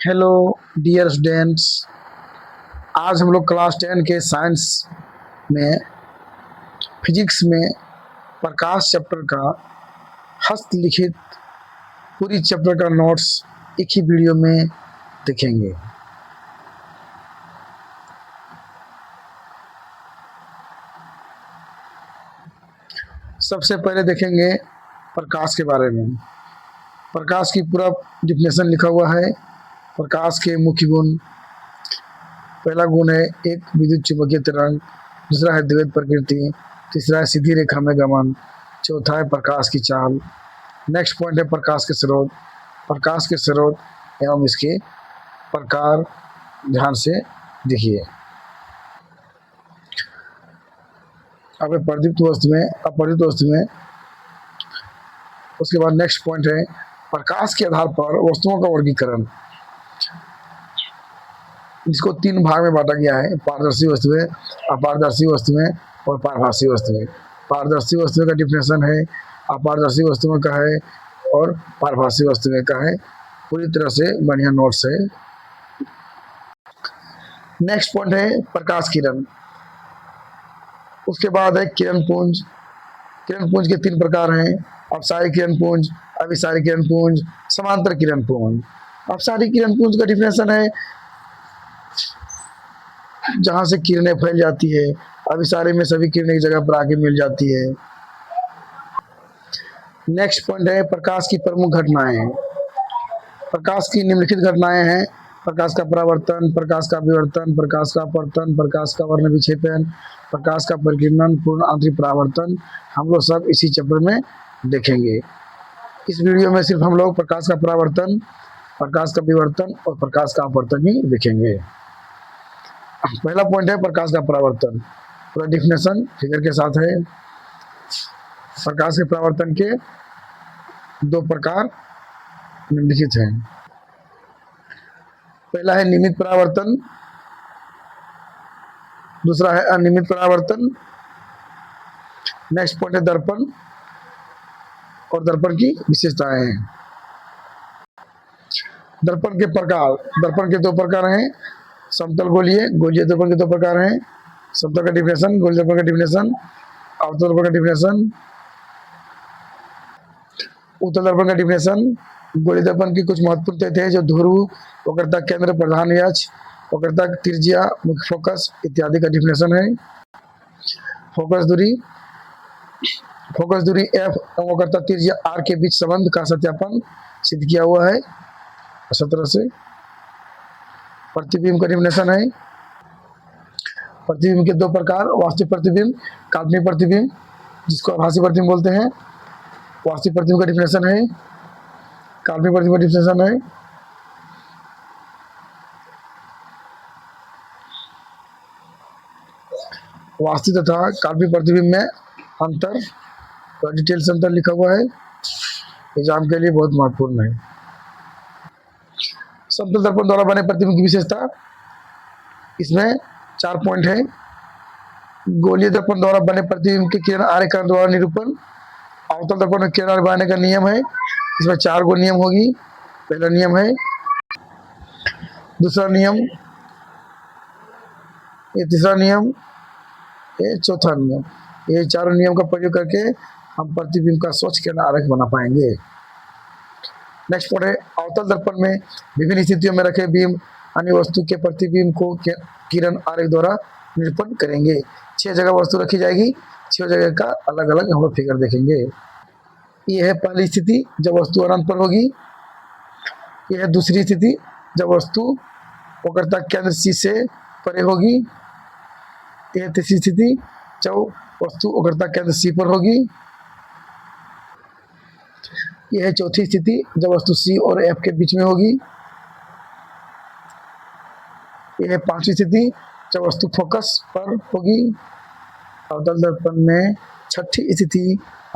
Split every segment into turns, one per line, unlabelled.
Hello dear students. आज हम लोग क्लास 10 के साइंस में फिजिक्स में प्रकाश चैप्टर का हस्तलिखित पूरी चैप्टर का नोट्स एक ही वीडियो में देखेंगे। सबसे पहले देखेंगे प्रकाश के बारे में। प्रकाश की पूरा डिफिनेशन लिखा हुआ है। प्रकाश के मुख्य गुण। पहला गुण है एक विद्युत चुंबकीय तरंग, दूसरा है द्वैत प्रकृति, तीसरा है सीधी रेखा में गमन, चौथा है प्रकाश की चाल। नेक्स्ट पॉइंट है प्रकाश के स्रोत। प्रकाश के स्रोत एवं इसके प्रकार ध्यान से देखिए। अब प्रदीप्त वस्तु में, अपरित वस्तु में। उसके बाद नेक्स्ट पॉइंट है प्रकाश के आधार पर वस्तुओं का वर्गीकरण, जिसको तीन भाग में बांटा गया है: पारदर्शी वस्तुएं, अपारदर्शी वस्तुएं और पारभासी वस्तुएं। पारदर्शी वस्तुओं का डिफिनेशन है, अपारदर्शी वस्तुओं का है और पारभासी वस्तुएं का है। पूरी तरह से बढ़िया नोट्स है। नेक्स्ट पॉइंट है प्रकाश किरण। उसके बाद है किरण पुंज। किरण पुंज के तीन प्रकार हैं: अपसारी किरण पुंज, अभिसारी किरण पुंज, समांतर किरण पुंज। अपसारी किरण पुंज का डिफिनेशन है जहां से किरणें फैल जाती है। अभिसारी में सभी किरणें एक जगह पर आके मिल जाती है। नेक्स्ट पॉइंट है प्रकाश की प्रमुख घटनाएं। प्रकाश की निम्नलिखित घटनाएं हैं: प्रकाश का परावर्तन, प्रकाश का विवर्तन, प्रकाश का अपवर्तन, प्रकाश का वर्ण विक्षेपण, प्रकाश का परिकीर्णन, पूर्ण आंतरिक परावर्तन। हम लोग सब इसी चैप्टर में देखेंगे। इस वीडियो में सिर्फ हम लोग प्रकाश का परावर्तन, प्रकाश का विवर्तन और प्रकाश का अपवर्तन ही देखेंगे। पहला पॉइंट है प्रकाश का परावर्तन। पूरा डिफिनेशन फिगर के साथ है। प्रकाश के परावर्तन के दो प्रकार निम्नलिखित हैं। पहला है नियमित परावर्तन, दूसरा है अनियमित परावर्तन। नेक्स्ट पॉइंट है दर्पण और दर्पण की विशेषताएं हैं। दर्पण के प्रकार। दर्पण के दो प्रकार हैं: समतल गोलीय, गोलीय दर्पण के दो प्रकार हैं। समतल का डिफिनेशन, गोलीय दर्पण का डिफिनेशन, अवतल दर्पण का डिफिनेशन। उत्तल दर्पण का डिफिनेशन। गोलीय दर्पण की कुछ महत्वपूर्ण तथ्य है जो ध्रुव, वक्रता केंद्र, प्रधान अक्ष, वक्रता त्रिज्या, मुख्य फोकस इत्यादि का डिफिनेशन है। फोकस दूरी, फोकस दूरी एफ और वक्रता त्रिज्या आर के बीच संबंध का सत्यापन सिद्ध किया हुआ है। इस तरह से प्रतिबिंब का डिफिनेशन है। प्रतिबिंब के दो प्रकार: वास्तविक प्रतिबिंब, काल्पनिक प्रतिबिंब, जिसको आभासी प्रतिबिंब बोलते हैं। वास्तविक प्रतिबिंब का डिफिनेशन है, काल्पनिक प्रतिबिंब का डिफिनेशन है। वास्तविक तथा काल्पनिक प्रतिबिंब में अंतर, डिटेल से अंतर लिखा हुआ है, एग्जाम के लिए बहुत महत्वपूर्ण है। समतल दर्पण द्वारा बने प्रतिबिंब की विशेषता, इसमें 4 पॉइंट है। गोलीय दर्पण द्वारा बने प्रतिबिंब के किरण आरेखण द्वारा निरूपण। अवतल दर्पण में किरण आरेख बनाने का नियम है। इसमें 4 गो नियम होगी। पहला नियम है, दूसरा नियम, ये तीसरा नियम, ये चौथा नियम। ये चारों नियम का प्रयोग करके हम प्रतिबिंब का स्वच्छ किरण आरेख बना पाएंगे। नेक्स्ट पॉइंट है अवतल दर्पण में विभिन्न स्थितियों में रखे बीम अन्य वस्तु के प्रतिबिंब को किरण आरेख द्वारा निरूपण करेंगे। 6 जगह वस्तु रखी जाएगी, 6 जगह का अलग अलग हम लोग फिगर देखेंगे। ये है पहली स्थिति जब वस्तु अनंत पर होगी। यह है दूसरी स्थिति जब वस्तु वक्रता केंद्र सी से परे होगी। यह तीसरी स्थिति जब वस्तु वक्रता केंद्र सी पर होगी। यह है चौथी स्थिति जब वस्तु सी और एफ के बीच में होगी। यह है पांचवी स्थिति जब वस्तु फोकस पर होगी। अवतल दर्पण में छठी स्थिति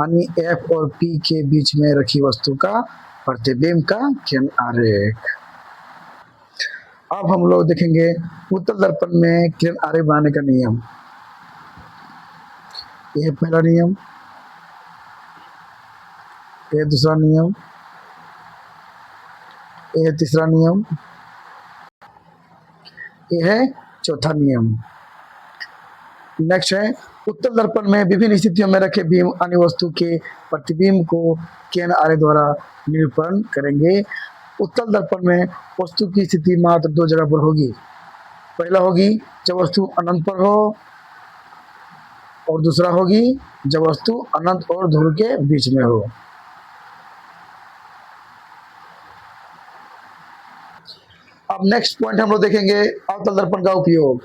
यानी एफ और पी के बीच में रखी वस्तु का प्रतिबिंब का किरण आरेख। अब हम लोग देखेंगे उत्तल दर्पण में किरण आरेख बनाने का नियम। यह पहला नियम, यह दूसरा नियम, यह तीसरा नियम, ये है चौथा नियम। नेक्स्ट है उत्तल दर्पण में विभिन्न स्थितियों में रखे बीम अन्य वस्तु के प्रतिबिंब को केन आरे द्वारा निरूपण करेंगे। उत्तल दर्पण में वस्तु की स्थिति मात्र दो जगह पर होगी। पहला होगी जब वस्तु अनंत पर हो, और दूसरा होगी जब वस्तु अनंत और ध्रुव के बीच में हो। अब नेक्स्ट पॉइंट हम लोग देखेंगे अवतल दर्पण का उपयोग।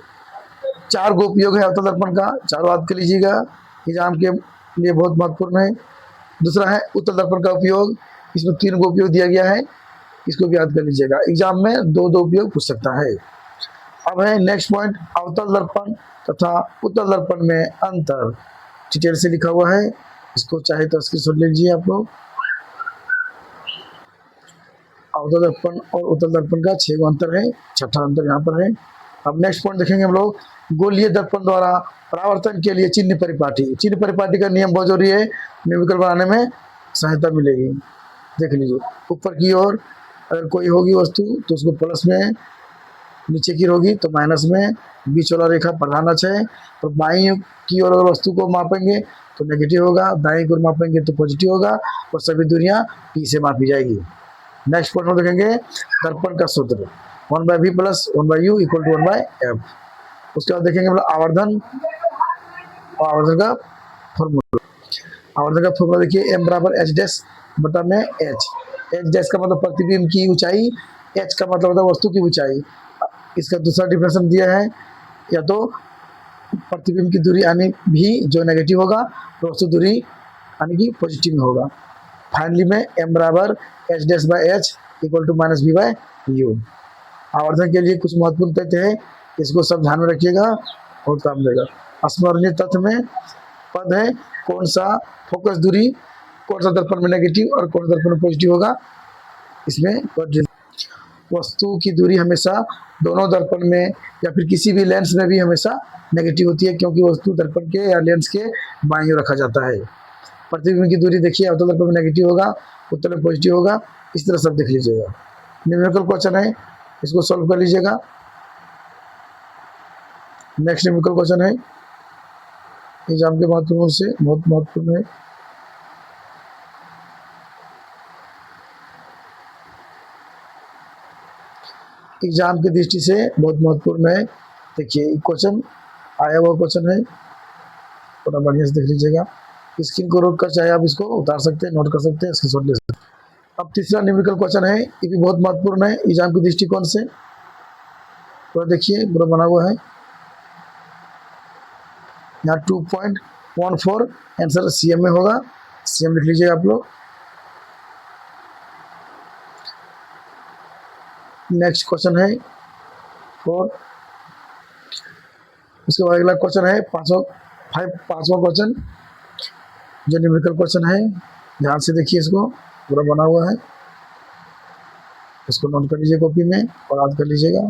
चार गो उपयोग है अवतल दर्पण का, चारों याद कर लीजिएगा, एग्जाम के लिए बहुत महत्वपूर्ण है। दूसरा है उत्तल दर्पण का उपयोग, इसमें तीन गो उपयोग दिया गया है, इसको भी याद कर लीजिएगा, एग्जाम में दो दो उपयोग पूछ सकता है। अब है नेक्स्ट पॉइंट अवतल दर्पण तथा उत्तल दर्पण में अंतर, डिटेल से लिखा हुआ है, इसको चाहे तो स्क्रीनशॉट ले लीजिए आप लोग। अवतल दर्पण और उत्तल दर्पण का 6 अंतर है, छठा अंतर यहाँ पर है। अब नेक्स्ट पॉइंट देखेंगे हम लोग गोलीय दर्पण द्वारा परावर्तन के लिए चिन्ह परिपाटी। चिन्ह परिपाटी का नियम बहुत जरूरी है, न्यूमेरिकल बनाने में सहायता मिलेगी। देख लीजिए, ऊपर की ओर अगर कोई होगी वस्तु तो उसको प्लस में, नीचे की होगी तो माइनस में, बीच वाला रेखा प्रधान अक्ष है, और बाईं की ओर अगर वस्तु को मापेंगे तो नेगेटिव होगा, दाईं की ओर मापेंगे तो पॉजिटिव होगा, और सभी दूरियां पी से मापी जाएगी। नेक्स्ट पॉइंट में देखेंगे दर्पण का सूत्र 1/v plus 1/u equal to 1/f। उसके बाद देखेंगे हम लोग आवर्धन, और आवर्धन का फॉर्मूला। आवर्धन का फॉर्मूला देखिए m बराबर h डैश बटा में h। h डैश का मतलब प्रतिबिंब की ऊंचाई, h का मतलब होता है वस्तु की ऊंचाई। इसका दूसरा डिफरेंस दिया है, या तो प्रतिबिंब की दूरी यानी भी जो नेगेटिव होगा, तो वस्तु दूरी यानी कि पॉजिटिव में होगा। फाइनली में m बराबर h dash by h equal to minus v by u। आवर्धन के लिए कुछ महत्वपूर्ण तथ्य है, इसको सब ध्यान में रखिएगा, बहुत काम देगा। स्मरणीय तथ्य में पद है कौन सा फोकस दूरी, कौन सा दर्पण में नेगेटिव और कौन सा दर्पण में पॉजिटिव होगा, इसमें वस्तु की दूरी हमेशा दोनों दर्पण में या फिर किसी भी लेंस में भी हमेशा नेगेटिव होती है, क्योंकि वस्तु दर्पण के या लेंस के बाईं ओर रखा जाता है। प्रतिबिंब की दूरी देखिए अवतल दर्पण में नेगेटिव होगा, उत्तल में पॉजिटिव होगा, इस तरह सब देख लीजिएगा। न्यूमेरिकल क्वेश्चन है, इसको सॉल्व कर लीजिएगा। नेक्स्ट न्यूमेरिकल क्वेश्चन है, एग्जाम के महत्वपूर्ण से बहुत महत्वपूर्ण है। एग्जाम की दृष्टि से बहुत महत्वपूर्ण है। देखिए क्वेश्चन आया हुआ क्वेश्चन है, थोड़ा बढ़िया से देख लीजिएगा। स्क्रीन को रोक कर चाहे आप इसको उतार सकते हैं, नोट कर सकते हैं, स्क्रीनशॉट ले सकते हैं। अब तीसरा न्यूमेरिकल क्वेश्चन है, ये भी बहुत महत्वपूर्ण है एग्जाम की दृष्टिकोण से। तो देखिए पूरा बना हुआ है, यहाँ 2.14 आंसर सीएम में होगा, सीएम लिख लीजिएगा आप लोग। नेक्स्ट क्वेश्चन है 4। उसके बाद अगला क्वेश्चन है पांचवा क्वेश्चन, जो न्यूमेरिकल क्वेश्चन है, ध्यान से देखिए, इसको पूरा बना हुआ है, इसको नोट कर लीजिए कॉपी में और याद कर लीजिएगा।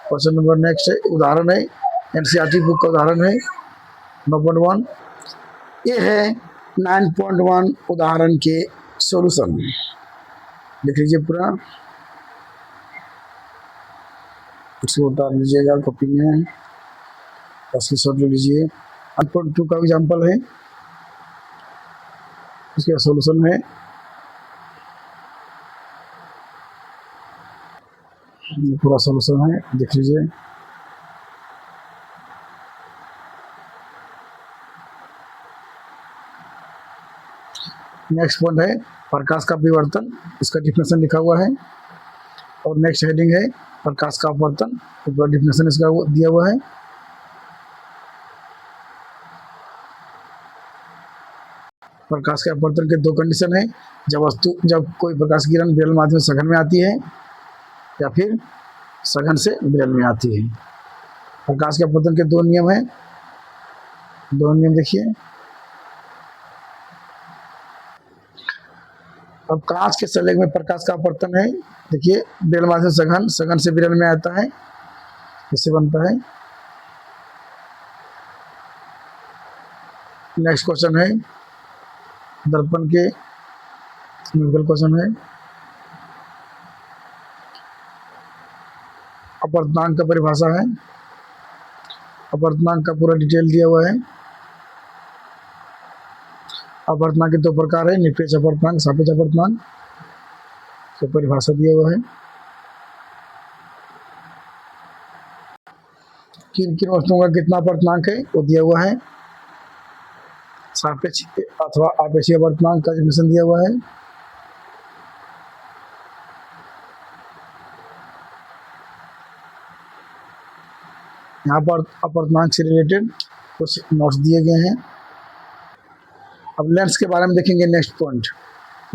क्वेश्चन नंबर नेक्स्ट है, उदाहरण है, एनसीईआरटी बुक का उदाहरण है 9.1। ये है 9.1 उदाहरण के सॉल्यूशन, लिख लीजिए पूरा, इसको उतार लीजिएगा कॉपी में, स्क्रीनशॉट ले लीजिए। 9.2 का एग्जाम्पल है, इसका सॉल्यूशन है, पूरा सॉल्यूशन है, देख लीजिए। नेक्स्ट पॉइंट है प्रकाश का विवर्तन, इसका डिफिनेशन लिखा हुआ है, और नेक्स्ट हेडिंग है प्रकाश का अपवर्तन, पूरा डिफिनेशन इसका दिया हुआ है। प्रकाश के अपवर्तन के दो कंडीशन है, जब कोई प्रकाश किरण विरल माध्यम से सघन में आती है या फिर सघन से विरल में आती है। प्रकाश के अपवर्तन के दो नियम हैं, दो नियम देखिए। अब कांच के सलेग में प्रकाश का अपवर्तन है, देखिए विरल माध्यम से सघन, सघन से विरल में आता है, इससे बनता है। नेक्स्ट क्वेश्चन है दर्पण के न्यूमेरिकल क्वेश्चन है, अपवर्तनांक का परिभाषा है। अपवर्तनांक का पूरा डिटेल दिया हुआ है। अपवर्तनांक के दो प्रकार है, निरपेक्ष अपवर्तनांक, सापेक्ष अपवर्तनांक, तो परिभाषा दिया हुआ है। किन किन वस्तुओं का कितना अपवर्तनांक है वो दिया हुआ है। सापेक्ष अथवा आपेक्षिक अपवर्तनांक का डेफिनेशन दिया हुआ है। यहाँ पर अपवर्तनांक से रिलेटेड कुछ नोट्स दिए गए हैं। अब लेंस के बारे में देखेंगे। नेक्स्ट पॉइंट,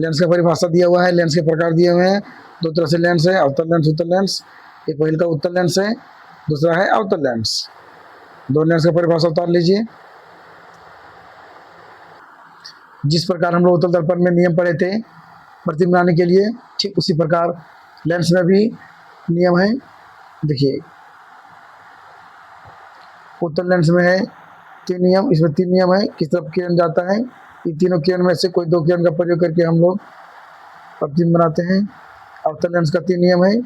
लेंस का परिभाषा दिया हुआ है। लेंस के प्रकार दिए हुए हैं। दो तरह से लेंस है, अवतल लेंस, उत्तल लेंस। एक पहिल का उत्तल लेंस है, दूसरा है अवतल लेंस। दो लेंस का परिभाषा उतार लीजिए। जिस प्रकार हम लोग उत्तल दर्पण में नियम पढ़े थे प्रतिबिंब बनाने के लिए, ठीक उसी प्रकार लेंस में भी नियम है। देखिए उत्तल लेंस में है 3 नियम, इसमें 3 नियम है किस तरफ किरण जाता है। इन तीनों किरण में से कोई 2 किरण का प्रयोग करके हम लोग प्रतिबिंब बनाते हैं। अवतल लेंस का 3 नियम है।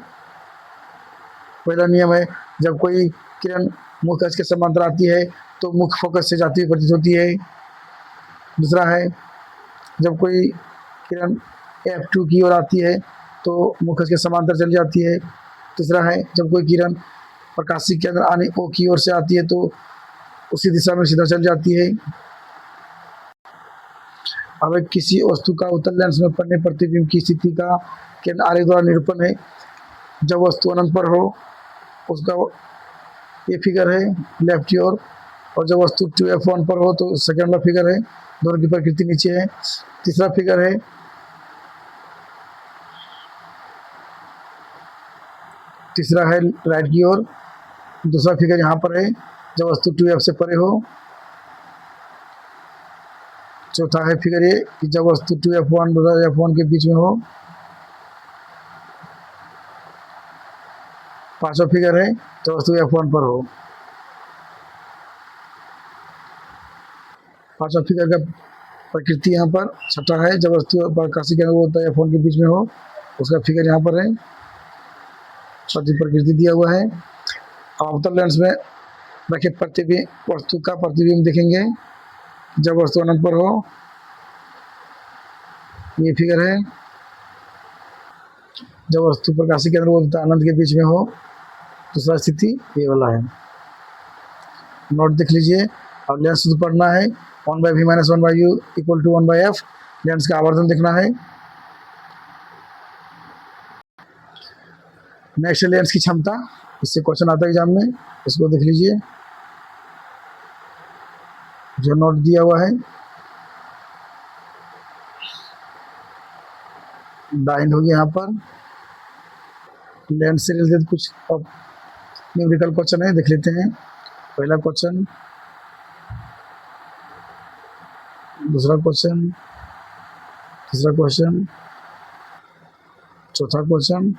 पहला नियम है, जब कोई किरण मुख्य अक्ष के समांतर आती है तो मुख्य फोकस से जाती हुई प्रतीत होती है। दूसरा है, जब कोई किरण F2 की ओर आती है तो मुख्य अक्ष के समांतर चली जाती है। तीसरा है, जब कोई किरण प्रकाशीय केंद्र आने O की ओर से आती है तो उसी दिशा में सीधा चल जाती है। अब किसी वस्तु का उत्तल लेंस में पड़ने प्रतिबिंब की स्थिति का केंद्र आरेख द्वारा निरूपण है। जब वस्तु अनंत पर हो, उसका ये फिगर है लेफ्ट की ओर, और जब वस्तु 2f1 पर हो तो सेकेंड वाला फिगर है। दोनों की प्रकृति नीचे है। तीसरा फिगर है, तीसरा है राइट की ओर। दूसरा फिगर यहाँ पर है जब वस्तु 2f से परे हो। चौथा है फिगर ये कि जब वस्तु 2f1 तथा f1 के बीच में हो। पांचवा फिगर है जब वस्तु f1 पर हो। पांचवा फिगर का प्रकृति यहाँ पर। छठा है जब वस्तु प्रकाशीय केंद्र होता है f1 के बीच में हो, उसका फिगर यहाँ पर है। छठी प्रकृति दिया हुआ है। अवतल लेंस में रखे प्रतिबिंब वस्तु का प्रतिबिंब देखेंगे जब वस्तु अनंत पर हो, ये फिगर है। जब वस्तु प्रकाशीय केंद्र तथा अनंत के बीच में हो, दूसरा स्थिति ये वाला है। नोट देख लीजिए। अब लेंस शुद्ध पढ़ना है। 1/v - 1/u = 1/f। लेंस का आवर्धन देखना है। नेक्स्ट लेंस की क्षमता, इससे क्वेश्चन आता है एग्जाम में, इसको देख लीजिए जो नोट दिया हुआ है। डाइन होगी यहाँ पर। लेंस से रिलेटेड कुछ न्यूमेरिकल क्वेश्चन है, देख लेते हैं। पहला क्वेश्चन, दूसरा क्वेश्चन, तीसरा क्वेश्चन, चौथा क्वेश्चन,